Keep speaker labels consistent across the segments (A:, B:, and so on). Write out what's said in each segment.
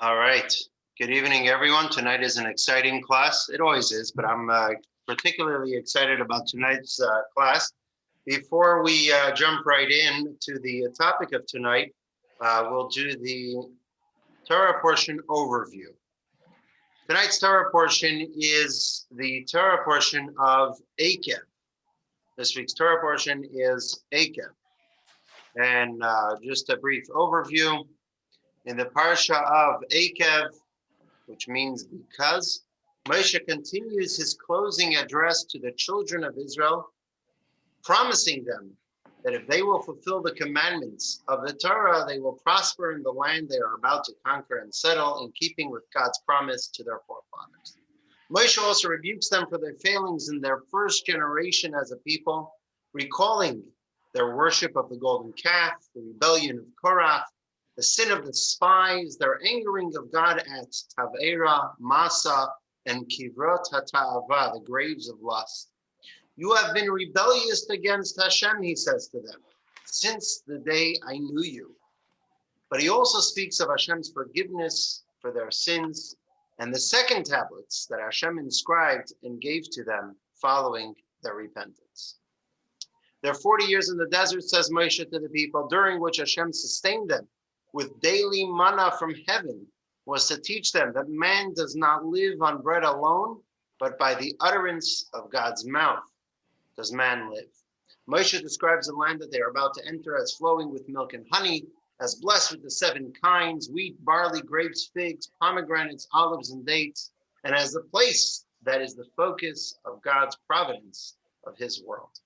A: All right. Good evening, everyone. Tonight is an exciting class. It always is, but I'm particularly excited about tonight's class. Before we jump right in to the topic of tonight, we'll do the Torah portion overview. Tonight's Torah portion is the Torah portion of Ekev. This week's Torah portion is Ekev. And just a brief overview. In the parsha of Ekev, which means because, Moshe continues his closing address to the children of Israel, promising them that if they will fulfill the commandments of the Torah, they will prosper in the land they are about to conquer and settle, in keeping with God's promise to their forefathers. Moshe also rebukes them for their failings in their first generation as a people, recalling their worship of the golden calf, the rebellion of Korach, the sin of the spies, their angering of God at Tavera, Masa, and Kivrot HaTa'ava, the graves of lust. You have been rebellious against Hashem, he says to them, since the day I knew you. But he also speaks of Hashem's forgiveness for their sins and the second tablets that Hashem inscribed and gave to them following their repentance. Their 40 years in the desert, says Moshe to the people, during which Hashem sustained them with daily manna from heaven, was to teach them that man does not live on bread alone, but by the utterance of God's mouth does man live. Moshe describes the land that they are about to enter as flowing with milk and honey, as blessed with the 7 kinds, wheat, barley, grapes, figs, pomegranates, olives, and dates, and as a place that is the focus of God's providence of his world.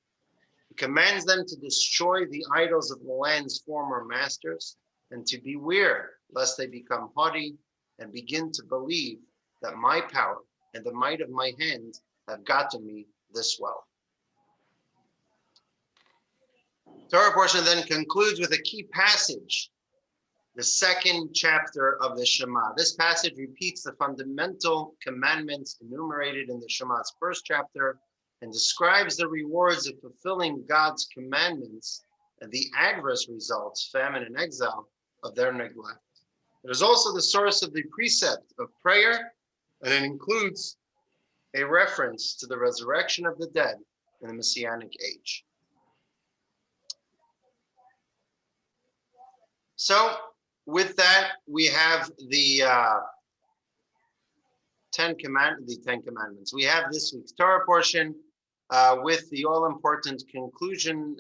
A: He commands them to destroy the idols of the land's former masters, and to beware lest they become haughty and begin to believe that my power and the might of my hand have gotten me this well. Torah portion then concludes with a key passage, the 2nd chapter of the Shema. This passage repeats the fundamental commandments enumerated in the Shema's 1st chapter and describes the rewards of fulfilling God's commandments and the adverse results, famine and exile, of their neglect. It is also the source of the precept of prayer, and it includes a reference to the resurrection of the dead in the Messianic age. So, with that, we have the 10 Commandments. We have this week's Torah portion with the all-important conclusion,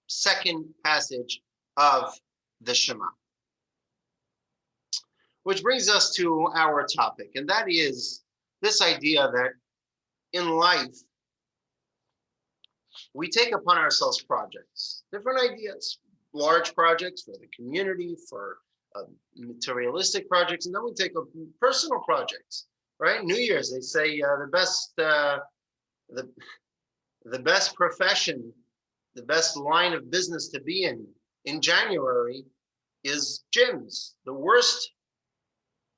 A: 2nd passage of the Shema. Which brings us to our topic, and that is this idea that in life, we take upon ourselves projects, different ideas, large projects for the community, for materialistic projects, and then we take up personal projects, right? New Year's, they say the best profession, the best line of business to be in January is gyms. The worst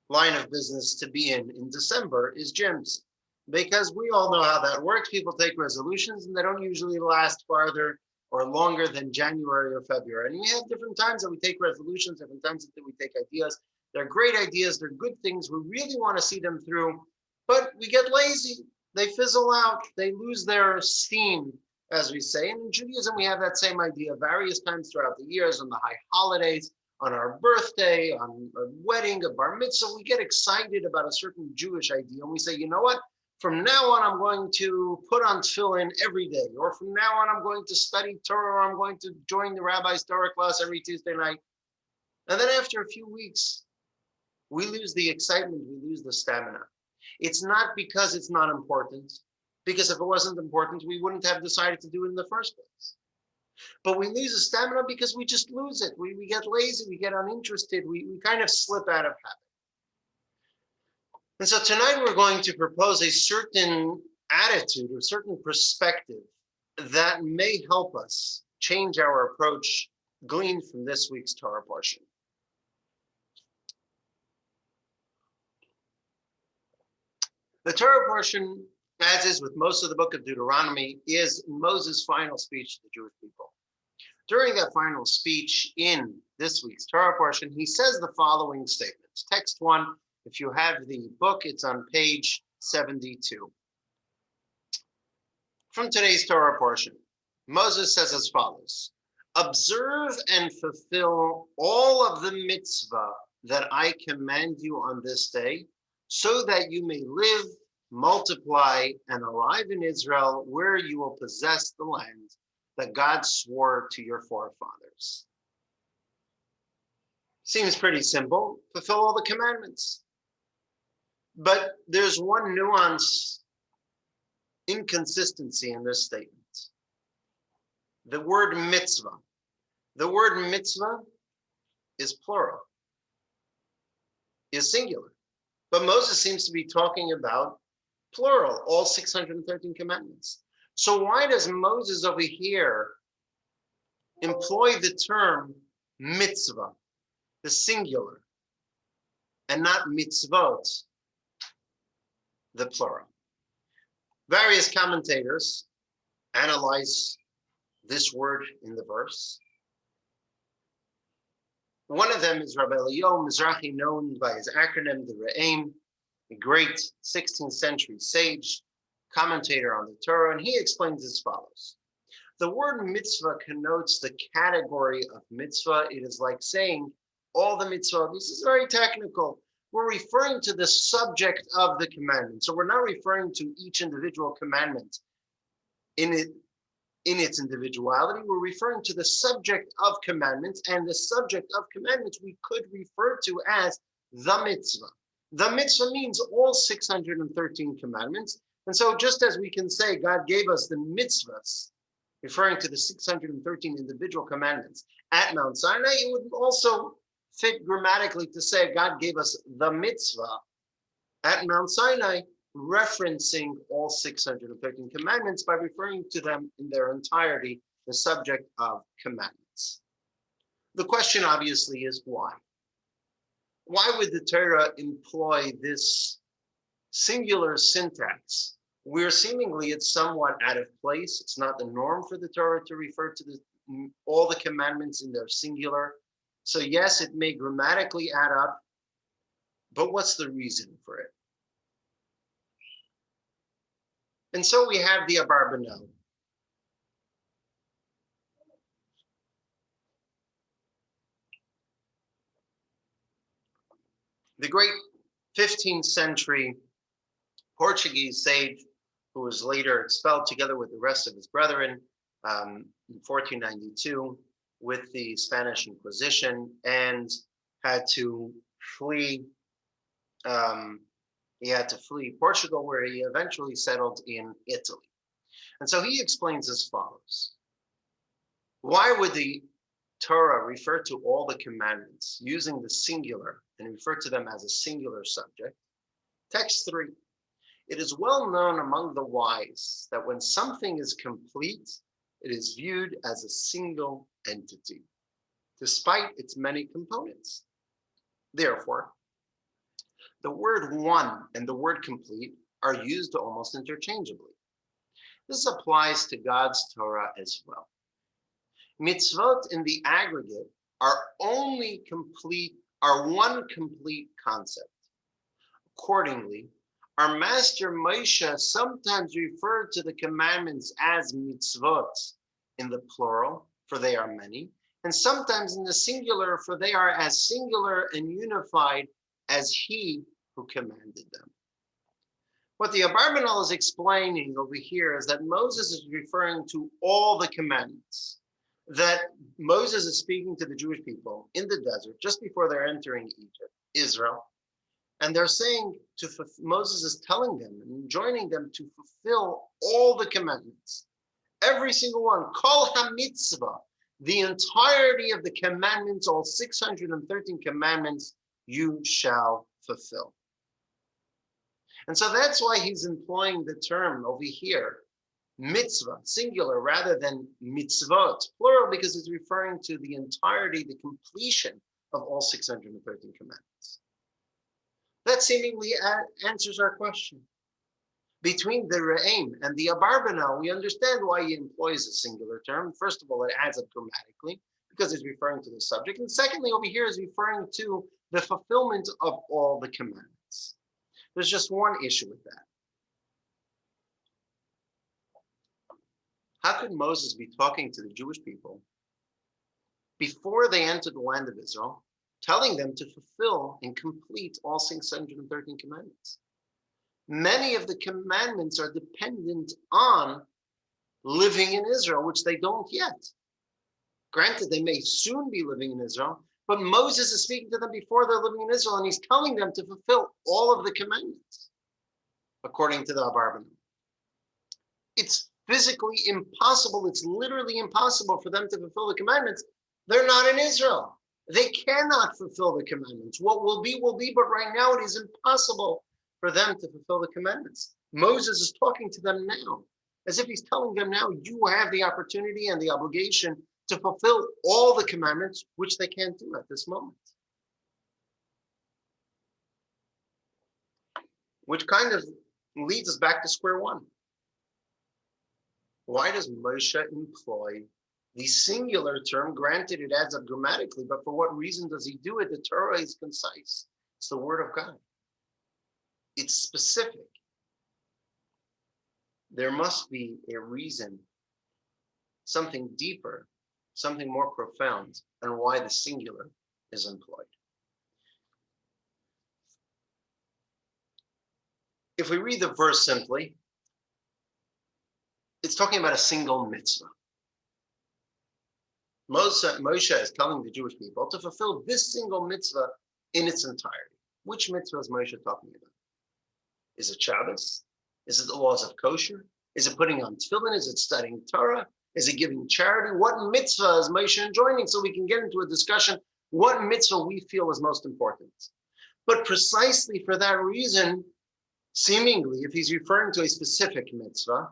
A: line of business to be in December is gyms, because we all know how that works. People take resolutions and they don't usually last farther or longer than January or February. And we have different times that we take resolutions, different times that we take ideas. They're great ideas, they're good things. We really want to see them through, but we get lazy. They fizzle out, they lose their steam, as we say. And in Judaism, we have that same idea various times throughout the years, on the high holidays, on our birthday, on a wedding, a bar mitzvah. We get excited about a certain Jewish idea, and we say, you know what? From now on, I'm going to put on tefillin every day, or from now on, I'm going to study Torah, or I'm going to join the rabbi's Torah class every Tuesday night. And then after a few weeks, we lose the excitement, we lose the stamina. It's not because it's not important, because if it wasn't important, we wouldn't have decided to do it in the first place. But we lose the stamina because we just lose it. We get lazy, we get uninterested, we kind of slip out of habit. And so tonight we're going to propose a certain attitude or certain perspective that may help us change our approach gleaned from this week's Torah portion. The Torah portion, as is with most of the book of Deuteronomy, is Moses' final speech to the Jewish people. During that final speech in this week's Torah portion, he says the following statements. Text 1, if you have the book, it's on page 72. From today's Torah portion, Moses says as follows: observe and fulfill all of the mitzvah that I command you on this day, so that you may live, multiply, and arrive in Israel, where you will possess the land that God swore to your forefathers. Seems pretty simple. Fulfill all the commandments. But there's one nuance, inconsistency in this statement. The word mitzvah. The word mitzvah is plural, is singular. But Moses seems to be talking about plural, all 613 commandments. So why does Moses over here employ the term mitzvah, the singular, and not mitzvot, the plural? Various commentators analyze this word in the verse. One of them is Rabbi Eliyahu Mizrahi, known by his acronym, the Re'em, a great 16th century sage, commentator on the Torah, and he explains as follows. The word mitzvah connotes the category of mitzvah. It is like saying all the mitzvah. This is very technical. We're referring to the subject of the commandment. So we're not referring to each individual commandment in its individuality. We're referring to the subject of commandments, and the subject of commandments we could refer to as the mitzvah. The mitzvah means all 613 commandments. And so just as we can say God gave us the mitzvahs, referring to the 613 individual commandments at Mount Sinai, it would also fit grammatically to say God gave us the mitzvah at Mount Sinai, referencing all 613 commandments by referring to them in their entirety, the subject of commandments. The question obviously is why? Why would the Torah employ this singular syntax where seemingly it's somewhat out of place? It's not the norm for the Torah to refer to all the commandments in their singular. So yes, it may grammatically add up, but what's the reason for it? And so we have the Abarbanel. The great 15th century Portuguese sage who was later expelled together with the rest of his brethren in 1492 with the Spanish Inquisition and had to flee. He had to flee Portugal, where he eventually settled in Italy. And so he explains as follows. Why would the Torah refer to all the commandments using the singular and refer to them as a singular subject? Text 3. It is well known among the wise that when something is complete, it is viewed as a single entity, despite its many components. Therefore, the word one and the word complete are used almost interchangeably. This applies to God's Torah as well. Mitzvot in the aggregate are one complete concept. Accordingly, our master Moshe sometimes referred to the commandments as mitzvot in the plural, for they are many, and sometimes in the singular, for they are as singular and unified as he who commanded them. What the Abarbanel is explaining over here is that Moses is referring to all the commandments, that Moses is speaking to the Jewish people in the desert just before they're entering Israel. And they're saying Moses is telling them and joining them to fulfill all the commandments, every single one, kol ha-mitzvah, the entirety of the commandments, all 613 commandments, you shall fulfill. And so that's why he's employing the term over here, mitzvah, singular, rather than mitzvot, plural, because it's referring to the entirety, the completion of all 613 commandments. That seemingly answers our question. Between the Re'em and the Abarbanel, we understand why he employs a singular term. First of all, it adds up grammatically, because he's referring to the subject. And secondly, over here is referring to the fulfillment of all the commandments. There's just one issue with that. How could Moses be talking to the Jewish people before they entered the land of Israel, telling them to fulfill and complete all 613 commandments? Many of the commandments are dependent on living in Israel, which they don't yet. Granted, they may soon be living in Israel, but Moses is speaking to them before they're living in Israel, and he's telling them to fulfill all of the commandments, according to the Abarbanel. It's physically impossible. It's literally impossible for them to fulfill the commandments. They're not in Israel. They cannot fulfill the commandments. What will be, but right now it is impossible for them to fulfill the commandments. Moses is talking to them now, as if he's telling them now, you have the opportunity and the obligation to fulfill all the commandments, which they can't do at this moment. Which kind of leads us back to square one. Why does Moshe employ the singular term? Granted, it adds up grammatically, but for what reason does he do it? The Torah is concise. It's the word of God. It's specific. There must be a reason, something deeper, something more profound, and why the singular is employed. If we read the verse simply, it's talking about a single mitzvah. Moshe is telling the Jewish people to fulfill this single mitzvah in its entirety. Which mitzvah is Moshe talking about? Is it Shabbos? Is it the laws of kosher? Is it putting on tefillin? Is it studying Torah? Is it giving charity? What mitzvah is Moshe enjoining? So we can get into a discussion what mitzvah we feel is most important. But precisely for that reason, seemingly, if he's referring to a specific mitzvah,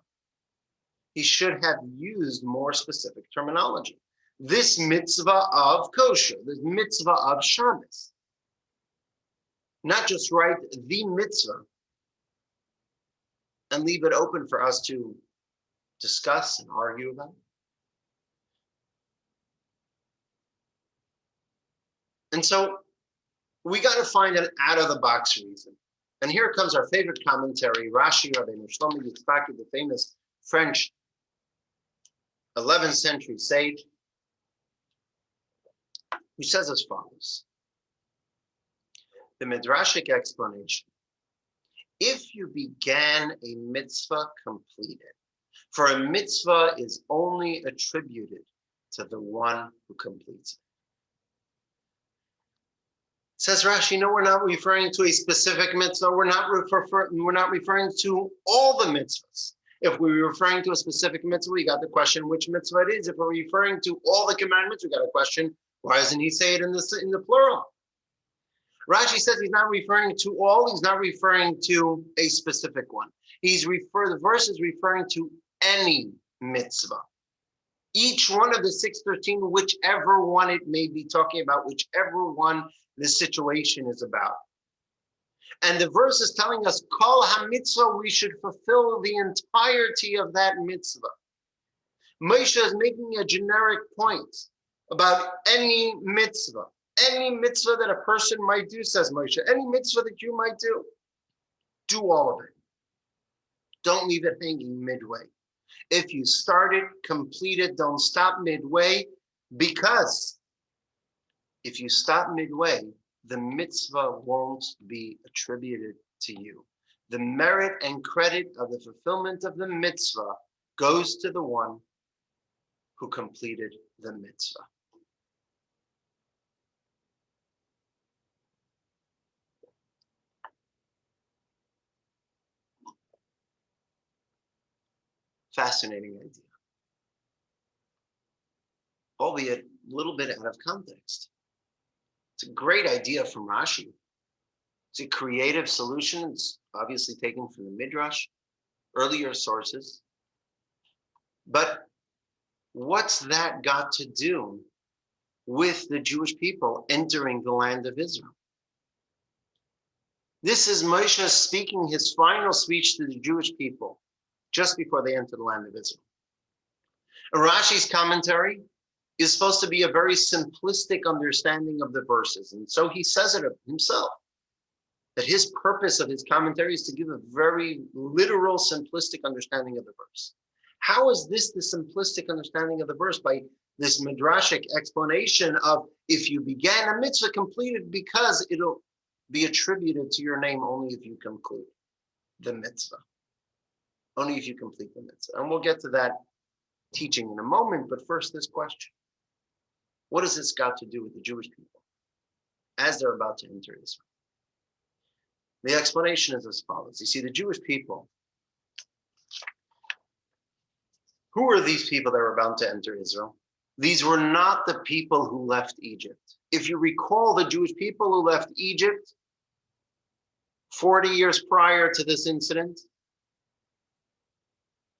A: he should have used more specific terminology. This mitzvah of kosher, this mitzvah of Shabbos. Not just write the mitzvah and leave it open for us to discuss and argue about. And so we got to find an out-of-the-box reason. And here comes our favorite commentary, Rashi, Rabbeinu Shlomo Yitzchaki, the famous French 11th century sage, who says as follows. The Midrashic explanation. If you began a mitzvah completed, for a mitzvah is only attributed to the one who completes it. Says Rashi, no, we're not referring to a specific mitzvah. We're not referring to all the mitzvahs. If we're referring to a specific mitzvah, we got the question which mitzvah it is. If we're referring to all the commandments, we got a question, why doesn't he say it in the plural? Rashi says he's not referring to all, he's not referring to a specific one. The verse is referring to any mitzvah. Each one of the 613, whichever one it may be talking about, whichever one the situation is about. And the verse is telling us, Kol ha-mitzvah, we should fulfill the entirety of that mitzvah. Moshe is making a generic point about any mitzvah that a person might do, says Moshe, any mitzvah that you might do all of it. Don't leave it hanging midway. If you start it, complete it, don't stop midway, because if you stop midway, the mitzvah won't be attributed to you. The merit and credit of the fulfillment of the mitzvah goes to the one who completed the mitzvah. Fascinating idea, albeit a little bit out of context. It's a great idea from Rashi. It's a creative solution. It's obviously taken from the Midrash, earlier sources. But what's that got to do with the Jewish people entering the land of Israel? This is Moshe speaking his final speech to the Jewish people just before they enter the land of Israel. Rashi's commentary is supposed to be a very simplistic understanding of the verses. And so he says it of himself, that his purpose of his commentary is to give a very literal, simplistic understanding of the verse. How is this the simplistic understanding of the verse? By this midrashic explanation of, if you began a mitzvah, completed, because it'll be attributed to your name only if you conclude the mitzvah. Only if you complete the mitzvah. And we'll get to that teaching in a moment, but first this question. What has this got to do with the Jewish people as they're about to enter Israel? The explanation is as follows. You see, the Jewish people, who were these people that were about to enter Israel? These were not the people who left Egypt. If you recall, the Jewish people who left Egypt 40 years prior to this incident,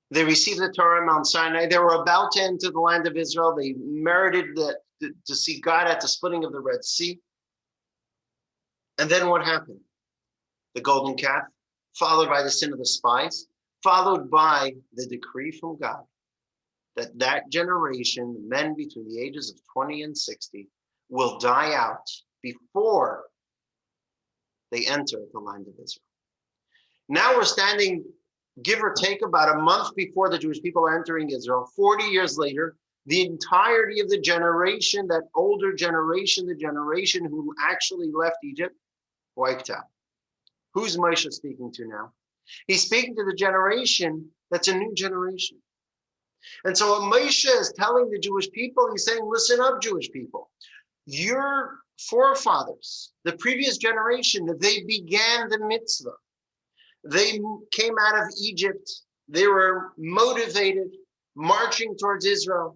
A: they received the Torah on Mount Sinai. They were about to enter the land of Israel. They merited to see God at the splitting of the Red Sea. And then what happened? The golden calf, followed by the sin of the spies, followed by the decree from God that that generation, men between the ages of 20 and 60, will die out before they enter the land of Israel. Now we're standing, give or take, about a month before the Jewish people are entering Israel. 40 years later, the entirety of the generation, that older generation, the generation who actually left Egypt, wiped out. Who's Moshe speaking to now? He's speaking to the generation that's a new generation. And so what Moshe is telling the Jewish people, he's saying, listen up, Jewish people. Your forefathers, the previous generation, they began the mitzvah. They came out of Egypt. They were motivated, marching towards Israel.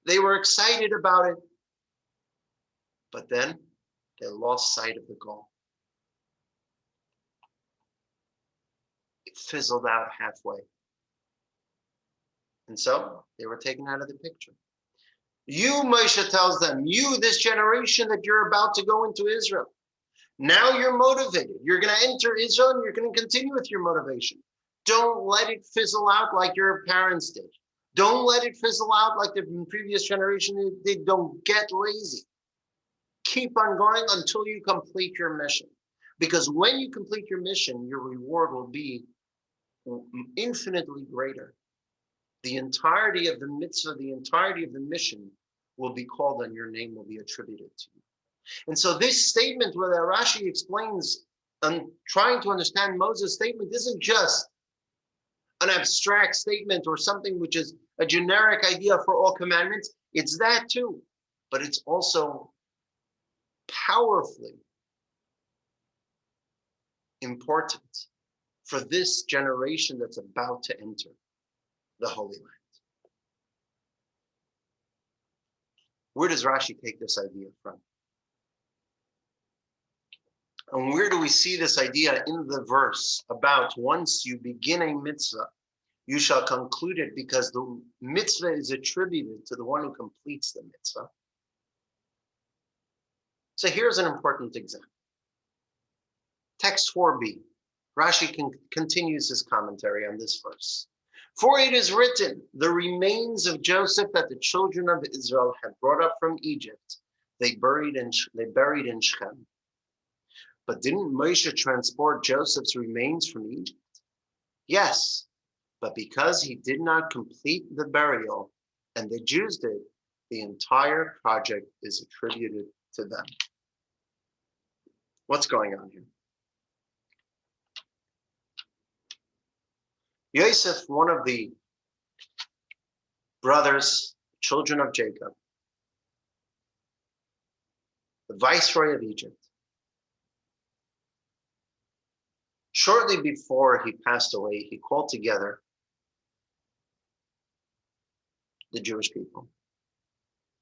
A: They were excited about it. But then they lost sight of the goal. It fizzled out halfway. And so they were taken out of the picture. You, Moshe tells them, you, this generation that you're about to go into Israel, now you're motivated. You're going to enter Israel and you're going to continue with your motivation. Don't let it fizzle out like your parents did. Don't let it fizzle out like the previous generation did. Don't get lazy. Keep on going until you complete your mission. Because when you complete your mission, your reward will be infinitely greater. The entirety of the mitzvah, the entirety of the mission will be called and your name will be attributed to you. And so this statement where Rashi explains and trying to understand Moses' statement isn't just an abstract statement or something which is a generic idea for all commandments. It's that too, but it's also powerfully important for this generation that's about to enter the Holy Land. Where does Rashi take this idea from? And where do we see this idea in the verse about once you begin a mitzvah, you shall conclude it because the mitzvah is attributed to the one who completes the mitzvah? So here's an important example. Text 4b. Rashi continues his commentary on this verse. For it is written, the remains of Joseph that the children of Israel had brought up from Egypt, they buried in Shechem. But didn't Moshe transport Joseph's remains from Egypt? Yes, but because he did not complete the burial, and the Jews did, the entire project is attributed to them. What's going on here? Yosef, one of the brothers, children of Jacob, the viceroy of Egypt, shortly before he passed away, he called together the Jewish people,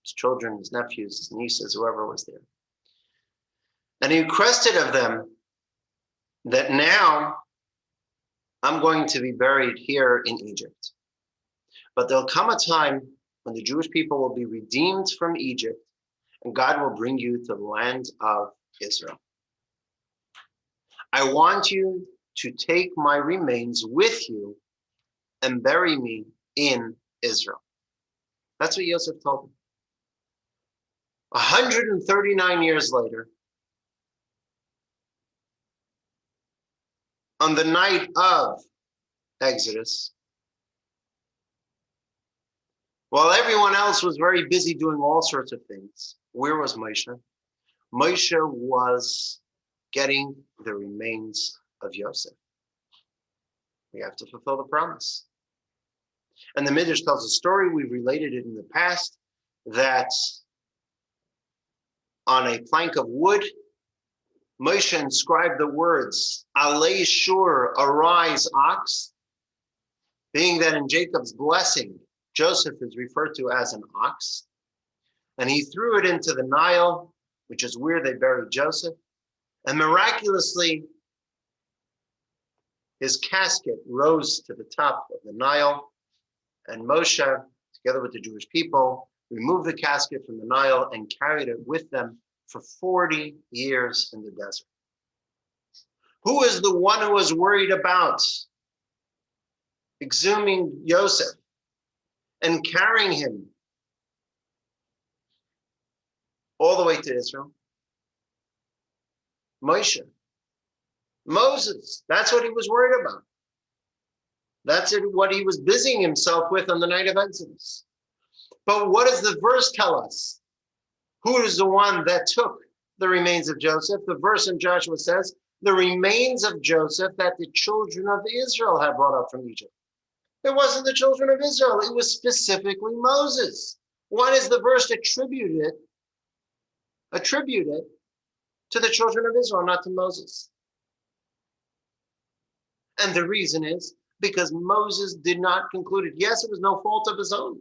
A: his children, his nephews, his nieces, whoever was there. And he requested of them that now I'm going to be buried here in Egypt. But there'll come a time when the Jewish people will be redeemed from Egypt and God will bring you to the land of Israel. I want you to take my remains with you and bury me in Israel. That's what Yosef told them. 139 years later, on the night of Exodus, while everyone else was very busy doing all sorts of things, where was Moshe? Moshe was getting the remains of Yosef. We have to fulfill the promise. And the Midrash tells a story, we've related it in the past, that on a plank of wood, Moshe inscribed the words, Alei Shur, arise, ox, being that in Jacob's blessing, Joseph is referred to as an ox, and he threw it into the Nile, which is where they buried Joseph, and miraculously, his casket rose to the top of the Nile, and Moshe, together with the Jewish people, removed the casket from the Nile and carried it with them for 40 years in the desert. Who is the one who was worried about exhuming Yosef and carrying him all the way to Israel? Moshe. Moses. That's what he was worried about. That's what he was busying himself with on the night of Exodus. But what does the verse tell us? Who is the one that took the remains of Joseph? The verse in Joshua says, the remains of Joseph that the children of Israel had brought up from Egypt. It wasn't the children of Israel. It was specifically Moses. Why does the verse attribute it to the children of Israel, not to Moses? And the reason is because Moses did not conclude it. Yes, it was no fault of his own.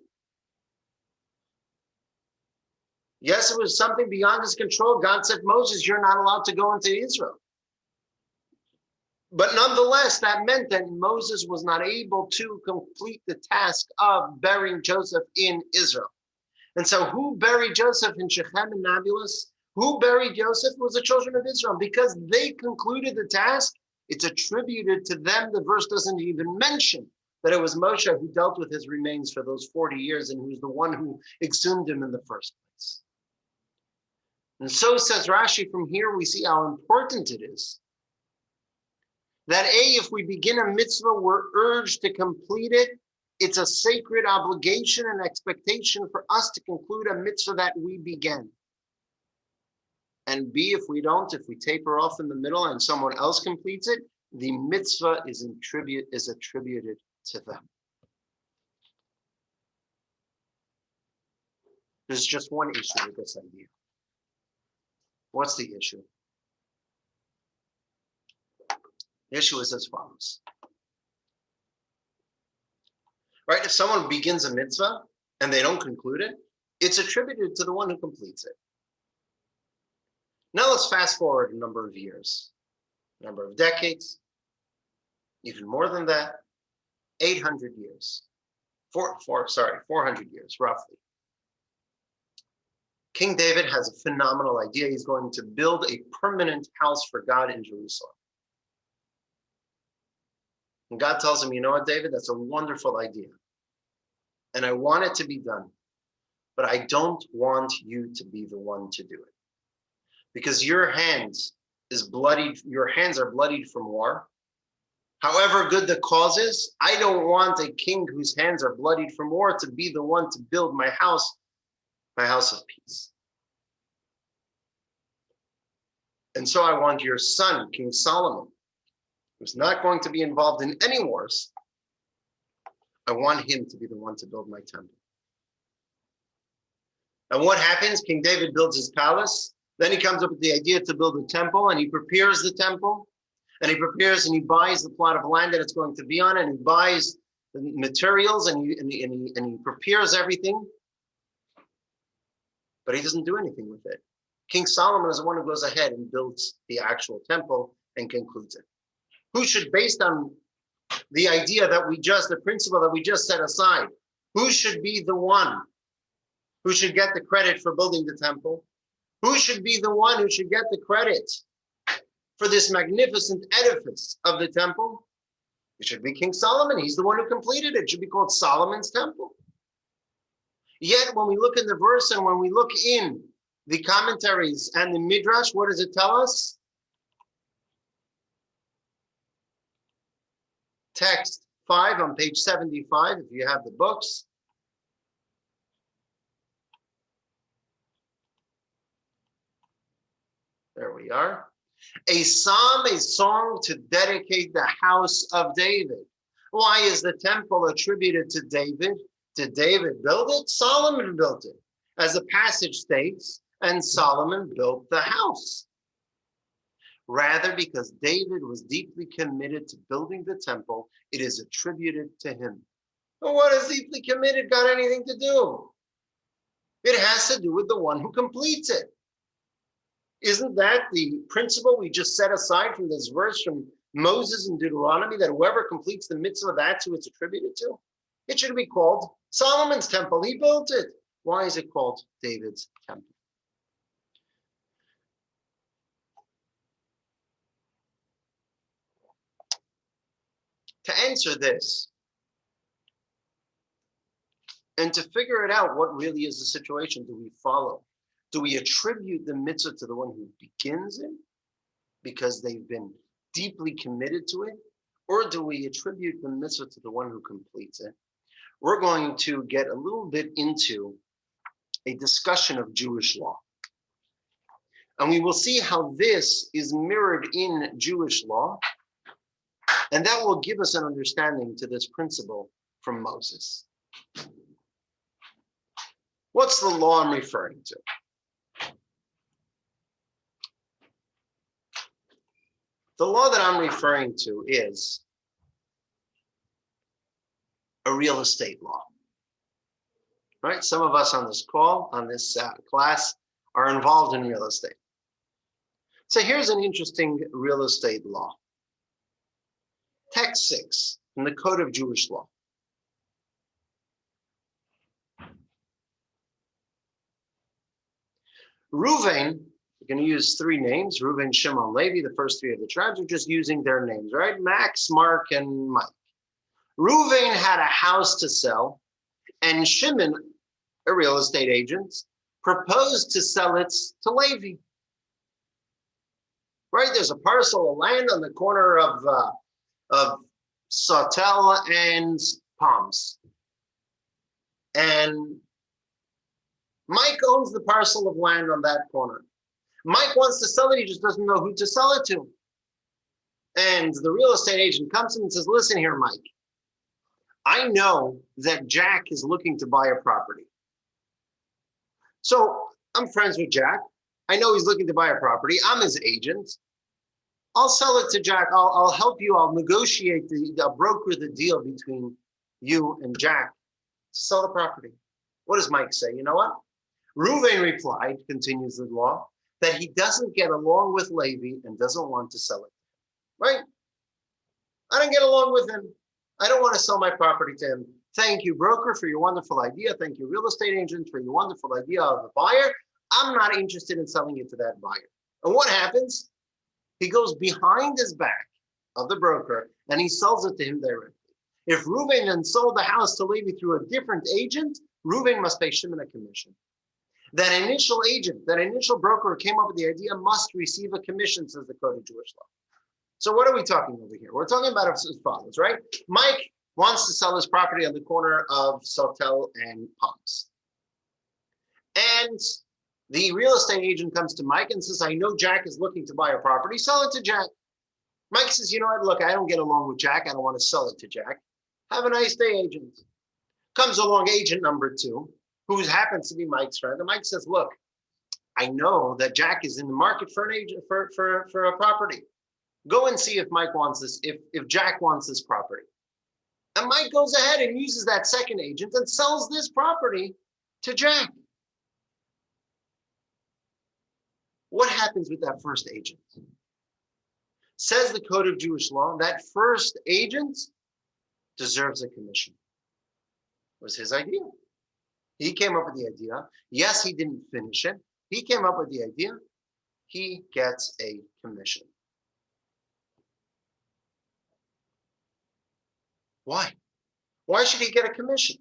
A: Yes, it was something beyond his control. God said, Moses, you're not allowed to go into Israel. But nonetheless, that meant that Moses was not able to complete the task of burying Joseph in Israel. And so who buried Joseph in Shechem and Nablus? Who buried Joseph was the children of Israel. Because they concluded the task, it's attributed to them. The verse doesn't even mention that it was Moshe who dealt with his remains for those 40 years and who's the one who exhumed him in the first place. And so says Rashi, from here we see how important it is that if we begin a mitzvah, we're urged to complete it. It's a sacred obligation and expectation for us to conclude a mitzvah that we began. And B, if we don't, if we taper off in the middle and someone else completes it, the mitzvah is attributed to them. There's just one issue with this idea. What's the issue? The issue is as follows. Right? If someone begins a mitzvah and they don't conclude it, it's attributed to the one who completes it. Now let's fast forward a number of years, a number of decades, even more than that, 800 years, 400 years, roughly. King David has a phenomenal idea. He's going to build a permanent house for God in Jerusalem. And God tells him, you know what, David, that's a wonderful idea. And I want it to be done, but I don't want you to be the one to do it. Because your hands are bloodied from war. However good the cause is, I don't want a king whose hands are bloodied from war to be the one to build my house of peace. And so I want your son, King Solomon, who's not going to be involved in any wars, I want him to be the one to build my temple. And what happens? King David builds his palace. Then he comes up with the idea to build a temple, and he prepares the temple, and he prepares and he buys the plot of land that it's going to be on, and he buys the materials, and he prepares everything. But he doesn't do anything with it. King Solomon is the one who goes ahead and builds the actual temple and concludes it. Who should, based on the idea that the principle that we just set aside, who should be the one who should get the credit for building the temple? Who should be the one who should get the credit for this magnificent edifice of the temple? It should be King Solomon. He's the one who completed it. It should be called Solomon's temple. Yet when we look in the verse and when we look in The commentaries and the Midrash, what does it tell us? Text 5 on page 75, if you have the books. There we are. A psalm, a song to dedicate the house of David. Why is the temple attributed to David? Did David build it? Solomon built it. As the passage states, and Solomon built the house. Rather, because David was deeply committed to building the temple, it is attributed to him. But what has deeply committed got anything to do? It has to do with the one who completes it. Isn't that the principle we just set aside from this verse from Moses in Deuteronomy, that whoever completes the mitzvah, that's who it's attributed to? It should be called Solomon's temple. He built it. Why is it called David's temple? To answer this, and to figure it out, what really is the situation do we follow? Do we attribute the mitzvah to the one who begins it because they've been deeply committed to it? Or do we attribute the mitzvah to the one who completes it? We're going to get a little bit into a discussion of Jewish law. And we will see how this is mirrored in Jewish law. And that will give us an understanding to this principle from Moses. What's the law I'm referring to? The law that I'm referring to is a real estate law. Right? Some of us on this call, on this class, are involved in real estate. So here's an interesting real estate law. Text 6 in the Code of Jewish Law. Reuven, we're going to use three names, Reuven, Shimon, Levi, the first three of the tribes. We're just using their names, right? Max, Mark, and Mike. Reuven had a house to sell, and Shimon, a real estate agent, proposed to sell it to Levi. Right? There's a parcel of land on the corner of Sautel and Palms. And Mike owns the parcel of land on that corner. Mike wants to sell it, he just doesn't know who to sell it to. And the real estate agent comes in and says, listen here, Mike, I know that Jack is looking to buy a property. So I'm friends with Jack. I know he's looking to buy a property. I'm his agent. I'll sell it to Jack. I'll help you. I'll negotiate, I'll broker the deal between you and Jack to sell the property. What does Mike say? You know what? Reuven replied, continues the law, that he doesn't get along with Levi and doesn't want to sell it. Right? I don't get along with him. I don't want to sell my property to him. Thank you, broker, for your wonderful idea. Thank you, real estate agent, for your wonderful idea of a buyer. I'm not interested in selling it to that buyer. And what happens? He goes behind his back of the broker and he sells it to him directly. If Reuven then sold the house to Levi through a different agent, Reuven must pay Shimon a commission. That initial agent, that initial broker who came up with the idea must receive a commission, says the Code of Jewish Law. So what are we talking over here? We're talking about as follows, right? Mike wants to sell his property on the corner of Sautel and Palms. And the real estate agent comes to Mike and says, I know Jack is looking to buy a property, sell it to Jack. Mike says, you know what, look, I don't get along with Jack. I don't want to sell it to Jack. Have a nice day, agent. Comes along agent number 2, who happens to be Mike's friend. And Mike says, look, I know that Jack is in the market for an agent for a property. Go and see if Mike wants this, if Jack wants this property. And Mike goes ahead and uses that second agent and sells this property to Jack. What happens with that first agent? Says the Code of Jewish Law, that first agent deserves a commission. It was his idea. He came up with the idea. Yes, he didn't finish it. He came up with the idea. He gets a commission. Why? Why should he get a commission?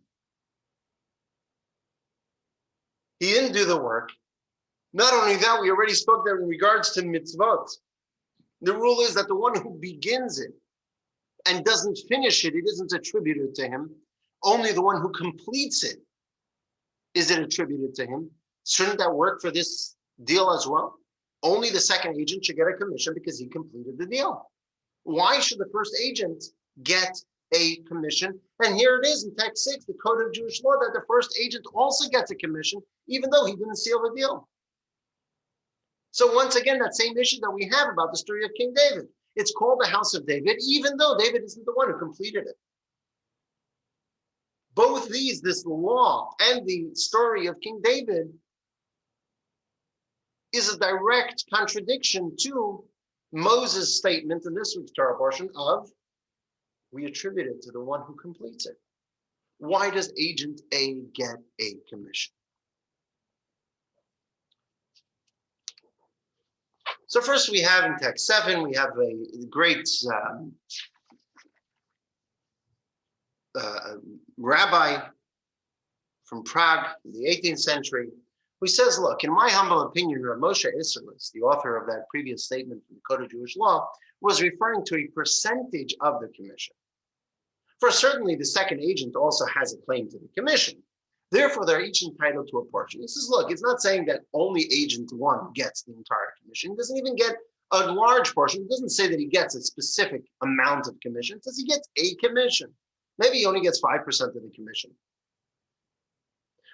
A: He didn't do the work. Not only that, we already spoke that in regards to mitzvot. The rule is that the one who begins it and doesn't finish it, it isn't attributed to him. Only the one who completes it is it attributed to him. Shouldn't that work for this deal as well? Only the second agent should get a commission because he completed the deal. Why should the first agent get a commission? And here it is in text 6, the Code of Jewish Law, that the first agent also gets a commission, even though he didn't seal the deal. So once again, that same issue that we have about the story of King David. It's called the House of David, even though David isn't the one who completed it. Both these, this law and the story of King David, is a direct contradiction to Moses' statement in this week's Torah portion of, we attribute it to the one who completes it. Why does agent A get a commission? So first we have in text 7, we have a great rabbi from Prague in the 18th century, who says, look, in my humble opinion, Rav Moshe Isserles, the author of that previous statement from the Code of Jewish Law, was referring to a percentage of the commission. For certainly the second agent also has a claim to the commission. Therefore, they're each entitled to a portion. He says, look, it's not saying that only agent 1 gets the entire commission. He doesn't even get a large portion. It doesn't say that he gets a specific amount of commission. It says he gets a commission. Maybe he only gets 5% of the commission.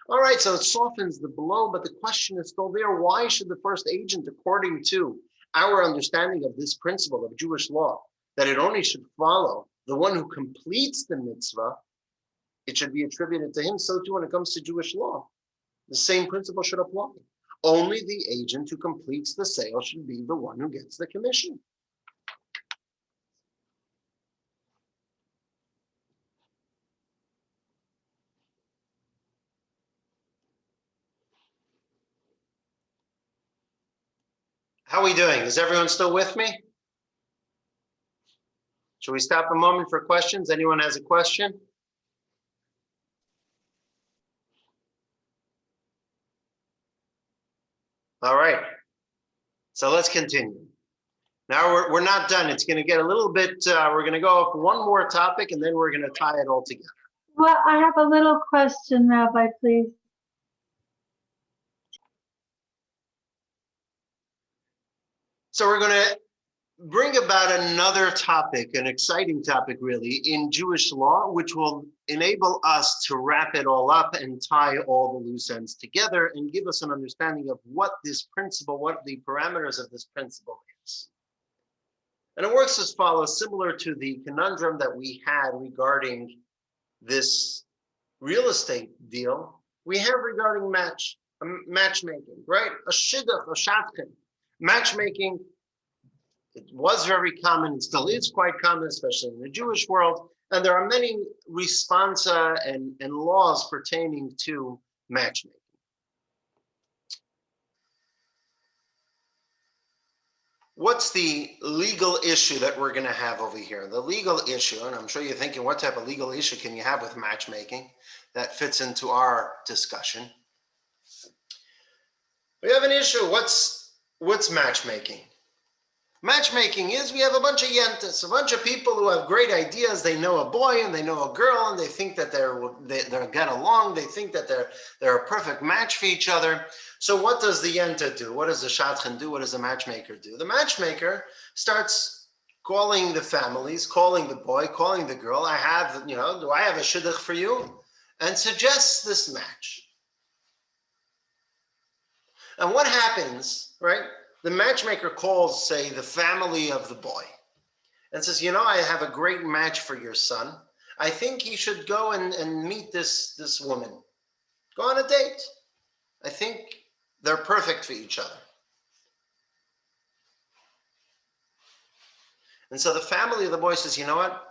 A: All right, so it softens the blow, but the question is still there. Why should the first agent, according to our understanding of this principle of Jewish law, that it only should follow the one who completes the mitzvah, it should be attributed to him. So too when it comes to Jewish law, the same principle should apply. Only the agent who completes the sale should be the one who gets the commission. How are we doing? Is everyone still with me? Should we stop a moment for questions? Anyone has a question? All right, so let's continue. Now we're not done. It's going to get a little bit, we're going to go off one more topic and then we're going to tie it all together.
B: Well, I have a little question, Rabbi, please.
A: So we're going to bring about another topic, an exciting topic really, in Jewish law, which will enable us to wrap it all up and tie all the loose ends together and give us an understanding of what this principle, what the parameters of this principle is. And it works as follows, similar to the conundrum that we had regarding this real estate deal, we have regarding matchmaking, right? A shidduch, a shatkin. Matchmaking, it was very common, it still is quite common, especially in the Jewish world. And there are many responsa and laws pertaining to matchmaking. What's the legal issue that we're going to have over here? The legal issue, and I'm sure you're thinking, what type of legal issue can you have with matchmaking that fits into our discussion? We have an issue. What's matchmaking? Matchmaking is we have a bunch of yentas, a bunch of people who have great ideas. They know a boy and they know a girl, and they think that they'll get along. They think that they're a perfect match for each other. So what does the yenta do? What does the shadchan do? What does the matchmaker do? The matchmaker starts calling the families, calling the boy, calling the girl. I have, do I have a shidduch for you? And suggests this match. And what happens, right? The matchmaker calls, say, the family of the boy and says, I have a great match for your son. I think he should go and meet this woman. Go on a date. I think they're perfect for each other. And so the family of the boy says, you know what?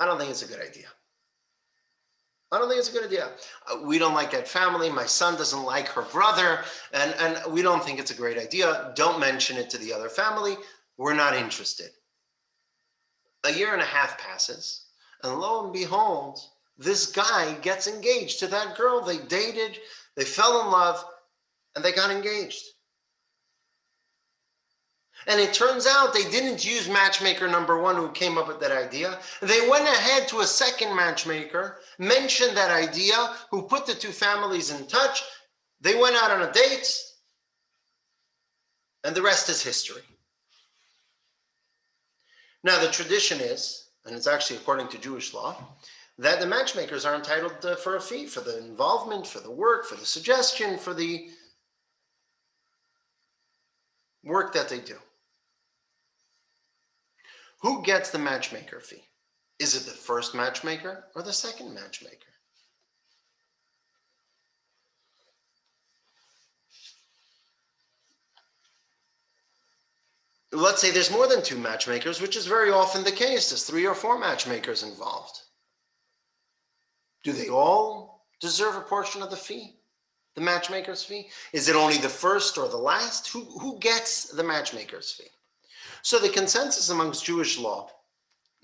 A: I don't think it's a good idea. I don't think it's a good idea. We don't like that family. My son doesn't like her brother, and we don't think it's a great idea. Don't mention it to the other family. We're not interested. A year and a half passes, and lo and behold, this guy gets engaged to that girl. They dated, they fell in love, and they got engaged. And it turns out they didn't use matchmaker number one who came up with that idea. They went ahead to a second matchmaker, mentioned that idea, who put the two families in touch. They went out on a date, and the rest is history. Now, the tradition is, and it's actually according to Jewish law, that the matchmakers are entitled for a fee for the involvement, for the work, for the suggestion, for the work that they do. Who gets the matchmaker fee? Is it the first matchmaker or the second matchmaker? Let's say there's more than two matchmakers, which is very often the case. There's 3 or 4 matchmakers involved. Do they all deserve a portion of the fee? The matchmaker's fee? Is it only the first or the last? Who gets the matchmaker's fee? So the consensus amongst Jewish law,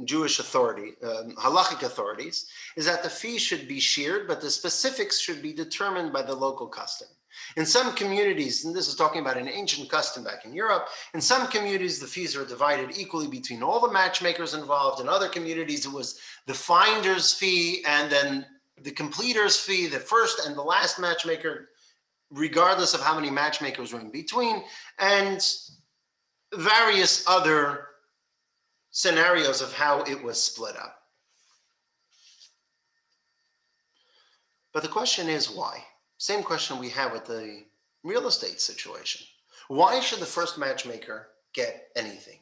A: Jewish authority, halachic authorities, is that the fee should be shared, but the specifics should be determined by the local custom. In some communities, and this is talking about an ancient custom back in Europe, in some communities the fees are divided equally between all the matchmakers involved. In other communities it was the finder's fee and then the completer's fee, the first and the last matchmaker, regardless of how many matchmakers were in between, and various other scenarios of how it was split up. But the question is why? Same question we have with the real estate situation. Why should the first matchmaker get anything?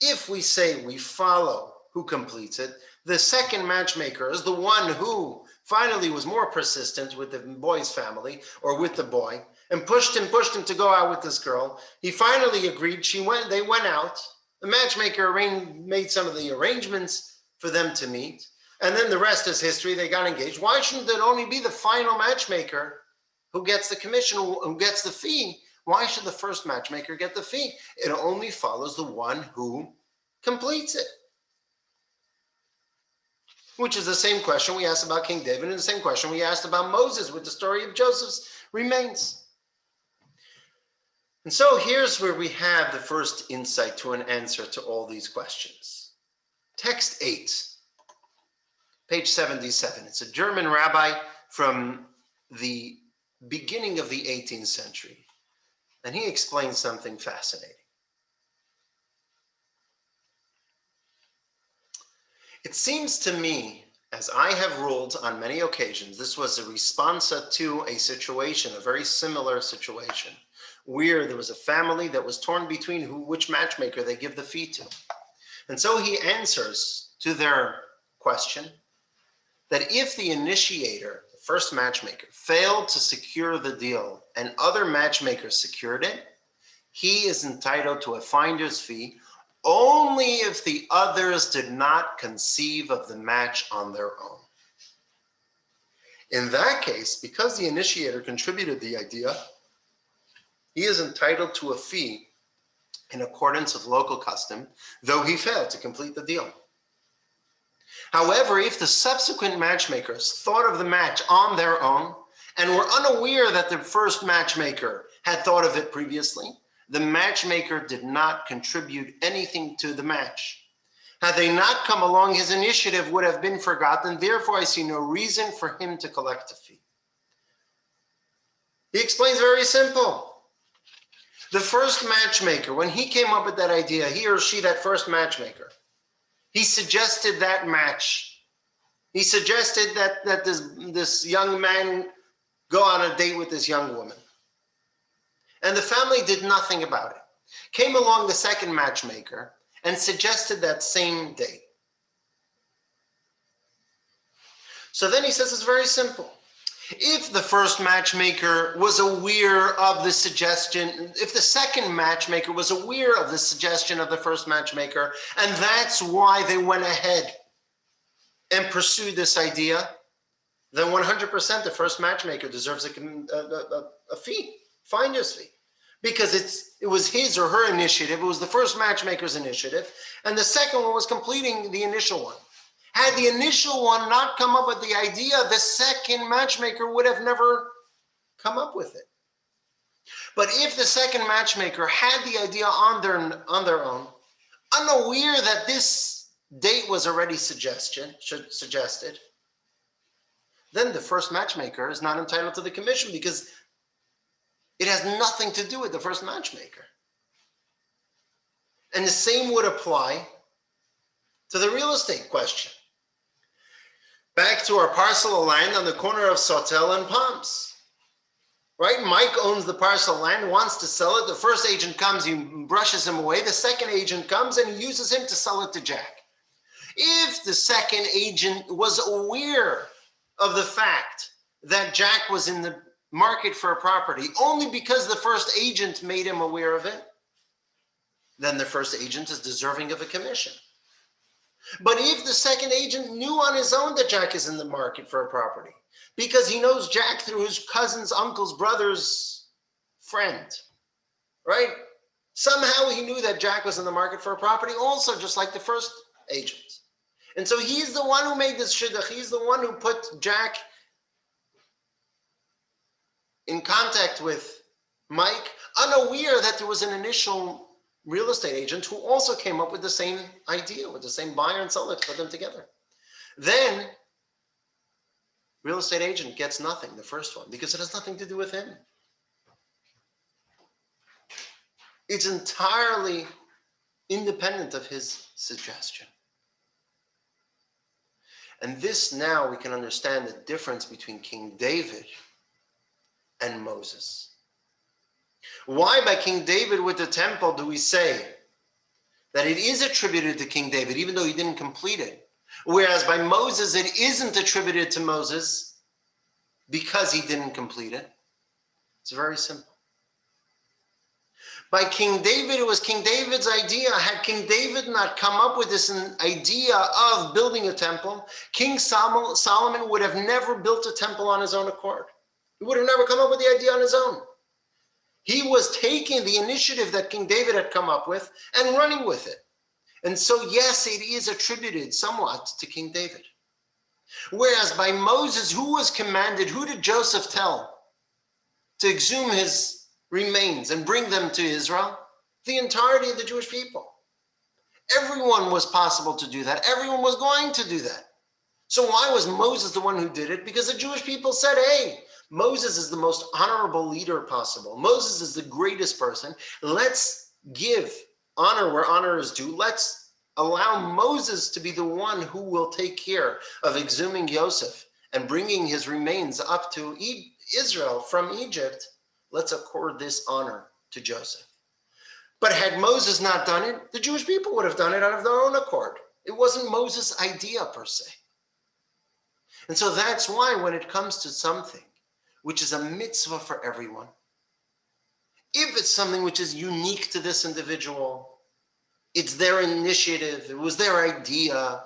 A: If we say we follow who completes it, the second matchmaker is the one who finally was more persistent with the boy's family or with the boy and pushed him to go out with this girl. He finally agreed. They went out. The matchmaker made some of the arrangements for them to meet. And then the rest is history. They got engaged. Why shouldn't it only be the final matchmaker who gets the commission, who gets the fee? Why should the first matchmaker get the fee? It only follows the one who completes it. Which is the same question we asked about King David and the same question we asked about Moses with the story of Joseph's remains. And so here's where we have the first insight to an answer to all these questions. Text 8, page 77. It's a German rabbi from the beginning of the 18th century. And he explains something fascinating. It seems to me, as I have ruled on many occasions, this was a response to a situation, a very similar situation, where there was a family that was torn between which matchmaker they give the fee to. And so he answers to their question that if the initiator, the first matchmaker, failed to secure the deal and other matchmakers secured it, he is entitled to a finder's fee only if the others did not conceive of the match on their own. In that case, because the initiator contributed the idea, he is entitled to a fee in accordance with local custom, though he failed to complete the deal. However, if the subsequent matchmakers thought of the match on their own and were unaware that the first matchmaker had thought of it previously, the matchmaker did not contribute anything to the match. Had they not come along, his initiative would have been forgotten. Therefore, I see no reason for him to collect a fee. He explains very simple. The first matchmaker, when he came up with that idea, he or she, that first matchmaker, he suggested that match. He suggested that this young man go on a date with this young woman. And the family did nothing about it. Came along the second matchmaker and suggested that same date. So then he says it's very simple. If the first matchmaker was aware of the suggestion, if the second matchmaker was aware of the suggestion of the first matchmaker, and that's why they went ahead and pursued this idea, then 100% the first matchmaker deserves a fee, finder's fee. Because it was his or her initiative, it was the first matchmaker's initiative, and the second one was completing the initial one. Had the initial one not come up with the idea, the second matchmaker would have never come up with it. But if the second matchmaker had the idea on their own, unaware that this date was already suggested, then the first matchmaker is not entitled to the commission because it has nothing to do with the first matchmaker. And the same would apply to the real estate question. Back to our parcel of land on the corner of Sawtell and Palms. Right? Mike owns the parcel of land, wants to sell it. The first agent comes, he brushes him away. The second agent comes and he uses him to sell it to Jack. If the second agent was aware of the fact that Jack was in the market for a property only because the first agent made him aware of it, then the first agent is deserving of a commission. But if the second agent knew on his own that Jack is in the market for a property, because he knows Jack through his cousin's, uncle's, brother's friend, right? Somehow he knew that Jack was in the market for a property also, just like the first agent. And so he's the one who made this shidduch. He's the one who put Jack in contact with Mike, unaware that there was an initial real estate agent who also came up with the same idea, with the same buyer and seller to put them together. Then real estate agent gets nothing, the first one, because it has nothing to do with him. It's entirely independent of his suggestion. And this now we can understand the difference between King David and Moses. Why by King David with the temple do we say that it is attributed to King David, even though he didn't complete it? Whereas by Moses, it isn't attributed to Moses because he didn't complete it. It's very simple. By King David, it was King David's idea. Had King David not come up with this idea of building a temple, King Solomon would have never built a temple on his own accord. He would have never come up with the idea on his own. He was taking the initiative that King David had come up with and running with it. And so, yes, it is attributed somewhat to King David. Whereas by Moses, who was commanded, who did Joseph tell to exhume his remains and bring them to Israel? The entirety of the Jewish people. Everyone was possible to do that. Everyone was going to do that. So why was Moses the one who did it? Because the Jewish people said, hey, Moses is the most honorable leader possible. Moses is the greatest person. Let's give honor where honor is due. Let's allow Moses to be the one who will take care of exhuming Joseph and bringing his remains up to Israel from Egypt. Let's accord this honor to Joseph. But had Moses not done it, the Jewish people would have done it out of their own accord. It wasn't Moses' idea per se. And so that's why when it comes to something which is a mitzvah for everyone, if it's something which is unique to this individual, it's their initiative, it was their idea,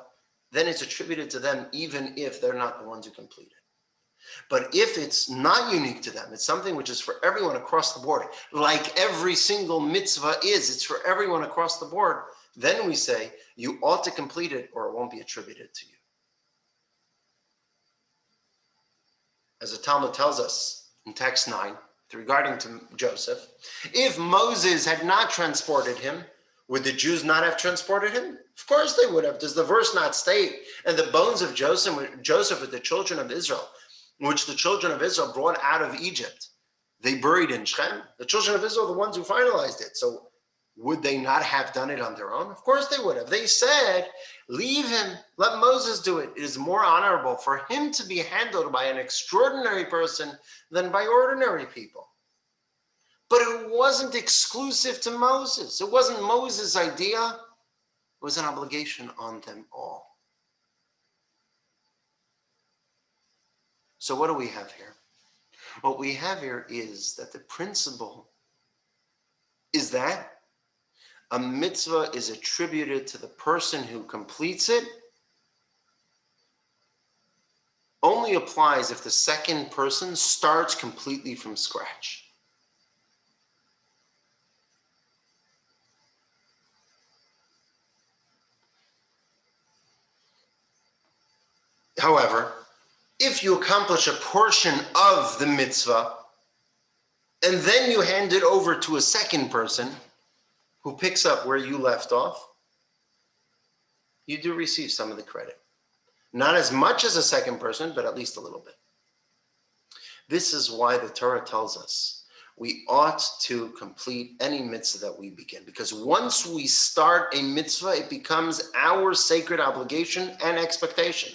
A: then it's attributed to them even if they're not the ones who complete it. But if it's not unique to them, it's something which is for everyone across the board, like every single mitzvah is, it's for everyone across the board, then we say you ought to complete it or it won't be attributed to you. As the Talmud tells us in text 9, regarding to Joseph, if Moses had not transported him, would the Jews not have transported him? Of course they would have. Does the verse not state, and the bones of Joseph with the children of Israel, which the children of Israel brought out of Egypt, they buried in Shechem? The children of Israel are the ones who finalized it. So would they not have done it on their own? Of course they would have. They said, leave him, let Moses do it. It is more honorable for him to be handled by an extraordinary person than by ordinary people. But it wasn't exclusive to Moses. It wasn't Moses' idea. It was an obligation on them all. So what do we have here? What we have here is that the principle is that a mitzvah is attributed to the person who completes it, only applies if the second person starts completely from scratch. However, if you accomplish a portion of the mitzvah and then you hand it over to a second person who picks up where you left off, you do receive some of the credit. Not as much as a second person, but at least a little bit. This is why the Torah tells us we ought to complete any mitzvah that we begin, because once we start a mitzvah, it becomes our sacred obligation and expectation.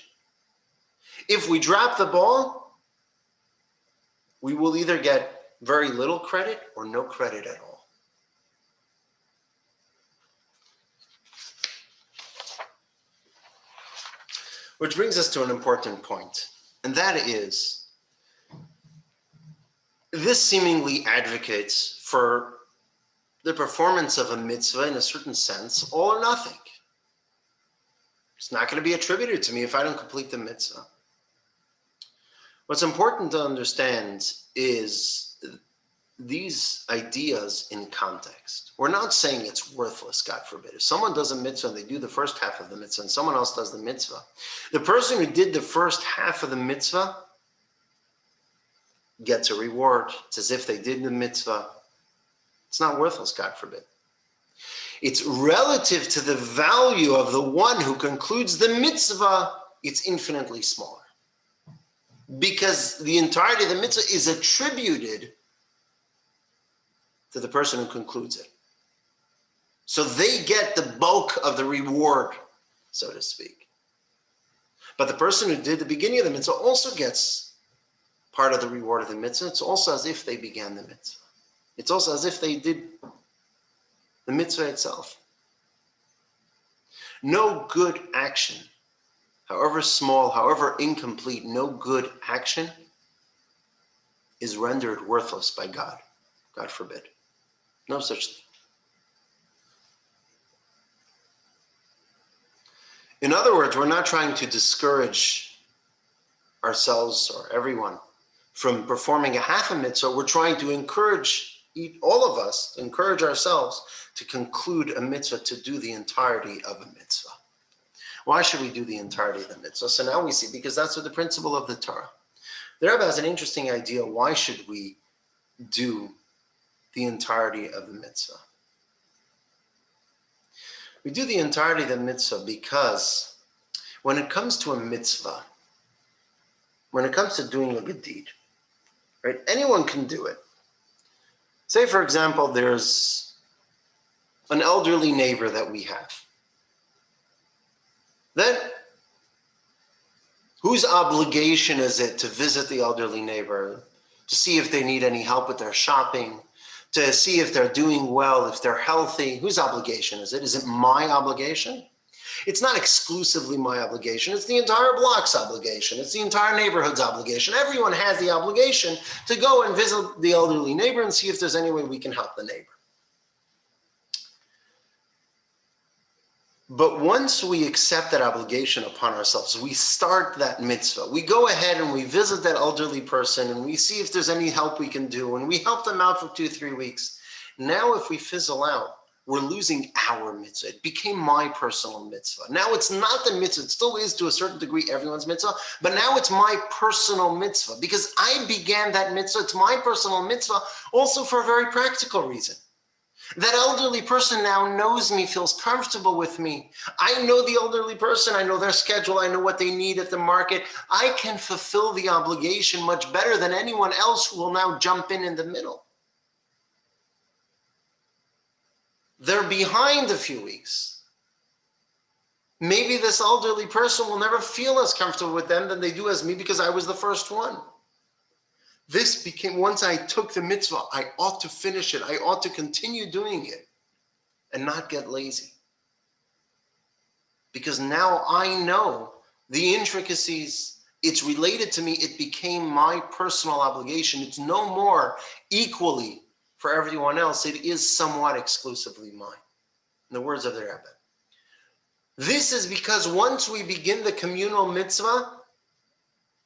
A: If we drop the ball, we will either get very little credit or no credit at all. Which brings us to an important point, and that is, this seemingly advocates for the performance of a mitzvah in a certain sense, all or nothing. It's not going to be attributed to me if I don't complete the mitzvah. What's important to understand is these ideas in context. We're not saying it's worthless, God forbid. If someone does a mitzvah and they do the first half of the mitzvah and someone else does the mitzvah, the person who did the first half of the mitzvah gets a reward. It's as if they did the mitzvah. It's not worthless, God forbid. It's relative to the value of the one who concludes the mitzvah, it's infinitely smaller. Because the entirety of the mitzvah is attributed to the person who concludes it. So they get the bulk of the reward, so to speak. But the person who did the beginning of the mitzvah also gets part of the reward of the mitzvah. It's also as if they began the mitzvah. It's also as if they did the mitzvah itself. No good action, however small, however incomplete, no good action is rendered worthless by God. God forbid. No such thing. In other words, we're not trying to discourage ourselves or everyone from performing a half a mitzvah. We're trying to encourage all of us, to encourage ourselves to conclude a mitzvah, to do the entirety of a mitzvah. Why should we do the entirety of the mitzvah? So now we see, because that's what the principle of the Torah. The Rebbe has an interesting idea. Why should we do the entirety of the mitzvah? We do the entirety of the mitzvah because when it comes to a mitzvah, when it comes to doing a good deed, right, anyone can do it. Say, for example, there's an elderly neighbor that we have. Then, whose obligation is it to visit the elderly neighbor, to see if they need any help with their shopping, to see if they're doing well, if they're healthy? Whose obligation is it? Is it my obligation? It's not exclusively my obligation. It's the entire block's obligation. It's the entire neighborhood's obligation. Everyone has the obligation to go and visit the elderly neighbor and see if there's any way we can help the neighbor. But once we accept that obligation upon ourselves, we start that mitzvah. We go ahead and we visit that elderly person and we see if there's any help we can do, and we help them out for 2-3 weeks. Now, if we fizzle out, we're losing our mitzvah. It became my personal mitzvah. Now it's not the mitzvah. It still is to a certain degree everyone's mitzvah, but now it's my personal mitzvah because I began that mitzvah. It's my personal mitzvah also for a very practical reason. That elderly person now knows me, feels comfortable with me. I know the elderly person. I know their schedule. I know what they need at the market. I can fulfill the obligation much better than anyone else who will now jump in the middle. They're behind a few weeks. Maybe this elderly person will never feel as comfortable with them than they do as me because I was the first one. This became, once I took the mitzvah, I ought to finish it. I ought to continue doing it and not get lazy. Because now I know the intricacies. It's related to me. It became my personal obligation. It's no more equally for everyone else. It is somewhat exclusively mine. In the words of the Rebbe. This is because once we begin the communal mitzvah,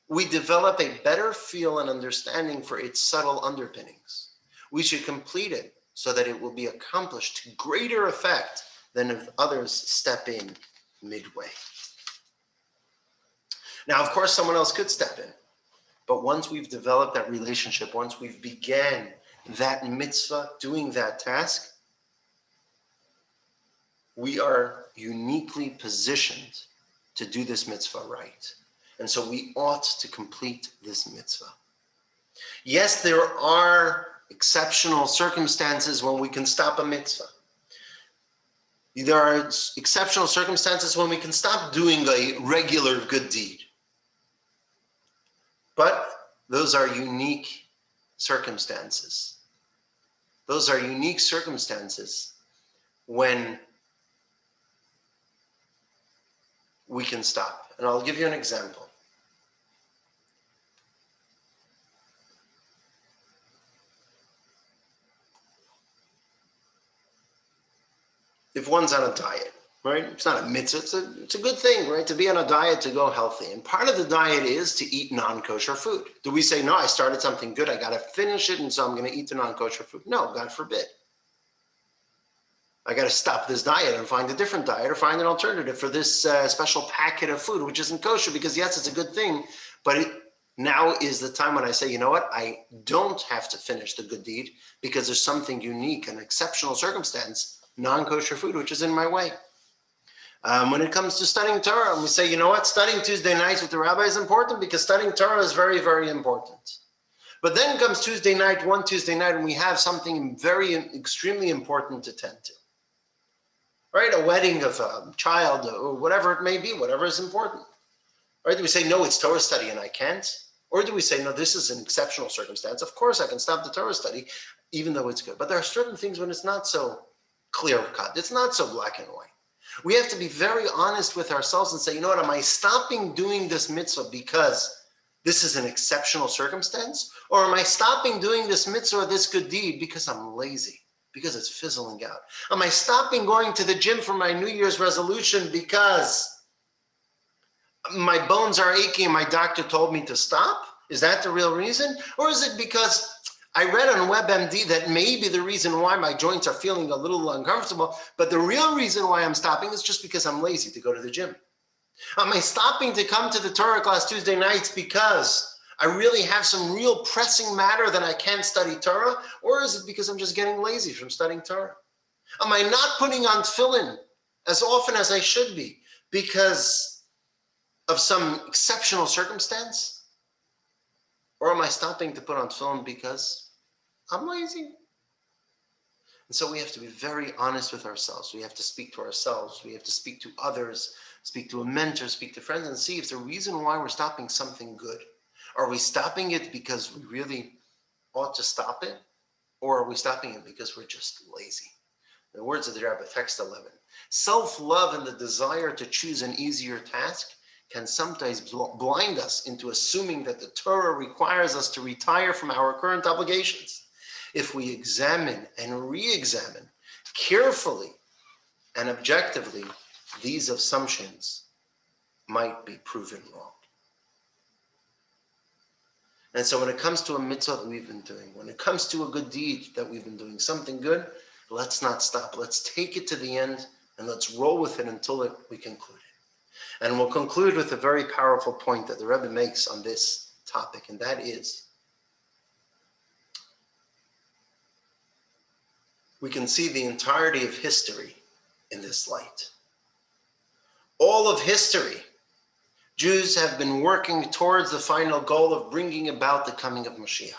A: we develop a better feel and understanding for its subtle underpinnings. We should complete it so that it will be accomplished to greater effect than if others step in midway. Now, of course, someone else could step in. But once we've developed that relationship, once we've began that mitzvah, doing that task, we are uniquely positioned to do this mitzvah right. And so we ought to complete this mitzvah. Yes, there are exceptional circumstances when we can stop a mitzvah. There are exceptional circumstances when we can stop doing a regular good deed. But those are unique circumstances. Those are unique circumstances when we can stop. And I'll give you an example. If one's on a diet, right? It's not a mitzvah, it's a good thing, right? To be on a diet, to go healthy. And part of the diet is to eat non-kosher food. Do we say, no, I started something good, I got to finish it, and so I'm going to eat the non-kosher food? No, God forbid. I got to stop this diet and find a different diet or find an alternative for this special packet of food, which isn't kosher, because yes, it's a good thing, but now is the time when I say, you know what? I don't have to finish the good deed because there's something unique, an exceptional circumstance, non-kosher food, which is in my way. When it comes to studying Torah, we say, you know what? Studying Tuesday nights with the rabbi is important because studying Torah is very, very important. But then comes Tuesday night, one Tuesday night, and we have something very, extremely important to tend to. Right? A wedding of a child or whatever it may be, whatever is important. Right? Do we say, no, it's Torah study and I can't? Or do we say, no, this is an exceptional circumstance. Of course, I can stop the Torah study, even though it's good. But there are certain things when it's not so clear cut. It's not so black and white. We have to be very honest with ourselves and say, you know what, am I stopping doing this mitzvah because this is an exceptional circumstance? Or am I stopping doing this mitzvah or this good deed because I'm lazy, because it's fizzling out? Am I stopping going to the gym for my New Year's resolution because my bones are aching and my doctor told me to stop? Is that the real reason? Or is it because I read on WebMD that maybe the reason why my joints are feeling a little uncomfortable, but the real reason why I'm stopping is just because I'm lazy to go to the gym? Am I stopping to come to the Torah class Tuesday nights because I really have some real pressing matter that I can't study Torah? Or is it because I'm just getting lazy from studying Torah? Am I not putting on tefillin as often as I should be because of some exceptional circumstance? Or am I stopping to put on tefillin because I'm lazy? And so we have to be very honest with ourselves. We have to speak to ourselves. We have to speak to others, speak to a mentor, speak to friends, and see if the reason why we're stopping something good. Are we stopping it because we really ought to stop it? Or are we stopping it because we're just lazy? In the words of the Rabbi, text 11, self-love and the desire to choose an easier task can sometimes blind us into assuming that the Torah requires us to retire from our current obligations. If we examine and re-examine carefully and objectively, these assumptions might be proven wrong. And so when it comes to a mitzvah that we've been doing, when it comes to a good deed that we've been doing, something good, let's not stop. Let's take it to the end and let's roll with it until we conclude it. And we'll conclude with a very powerful point that the Rebbe makes on this topic, and that is, we can see the entirety of history in this light. All of history, Jews have been working towards the final goal of bringing about the coming of Mashiach.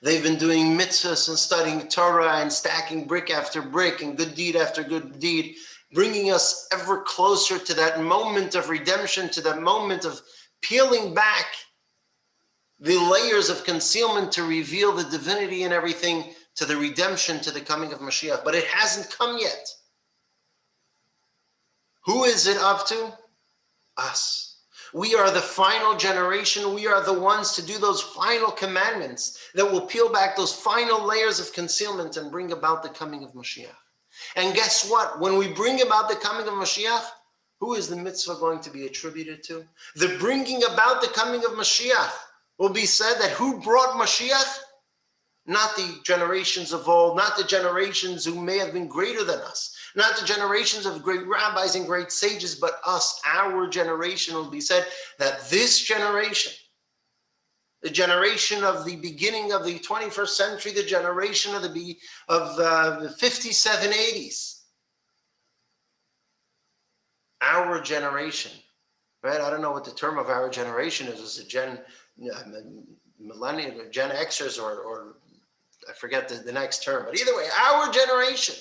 A: They've been doing mitzvahs and studying Torah and stacking brick after brick and good deed after good deed, bringing us ever closer to that moment of redemption, to that moment of peeling back the layers of concealment to reveal the divinity and everything, to the redemption, to the coming of Mashiach. But it hasn't come yet. Who is it up to? Us. We are the final generation. We are the ones to do those final commandments that will peel back those final layers of concealment and bring about the coming of Mashiach. And guess what? When we bring about the coming of Mashiach, who is the mitzvah going to be attributed to? The bringing about the coming of Mashiach will be said that who brought Mashiach? Not the generations of old, not the generations who may have been greater than us, not the generations of great rabbis and great sages, but us, our generation will be said that this generation the generation of the beginning of the 21st century, the generation of the 57, 80s. Our generation, right? I don't know what the term of our generation is. Is it millennial, Gen Xers, or I forget the next term. But either way, our generation,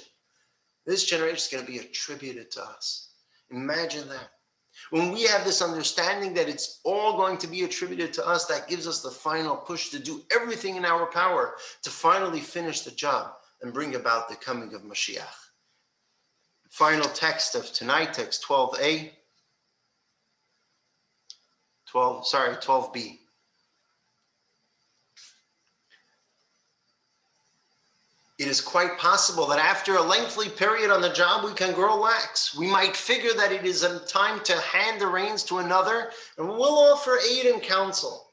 A: this generation is going to be attributed to us. Imagine that. When we have this understanding that it's all going to be attributed to us, that gives us the final push to do everything in our power to finally finish the job and bring about the coming of Mashiach. Final text of tonight, text 12a, 12b. It is quite possible that after a lengthy period on the job, we can grow lax. We might figure that it is a time to hand the reins to another, and we'll offer aid and counsel.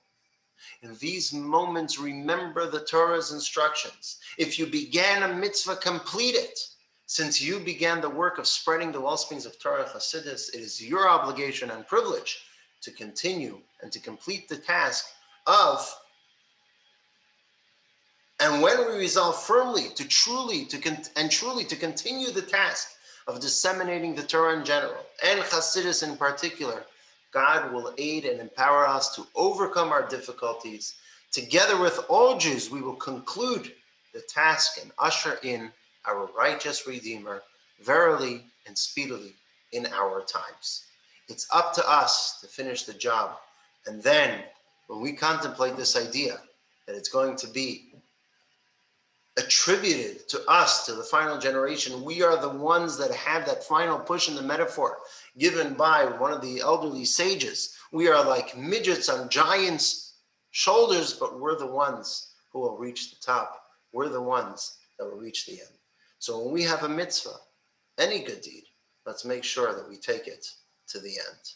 A: In these moments, remember the Torah's instructions. If you began a mitzvah, complete it. Since you began the work of spreading the wellsprings of Torah Hasidus, it is your obligation and privilege to continue and to complete the task of. And when we resolve firmly to truly to continue the task of disseminating the Torah in general and Hasidus in particular, God will aid and empower us to overcome our difficulties. Together with all Jews, we will conclude the task and usher in our righteous Redeemer verily and speedily in our times. It's up to us to finish the job. And then when we contemplate this idea that it's going to be attributed to us, to the final generation, we are the ones that have that final push in the metaphor given by one of the elderly sages. We are like midgets on giants' shoulders, but we're the ones who will reach the top. We're the ones that will reach the end. So when we have a mitzvah, any good deed, let's make sure that we take it to the end.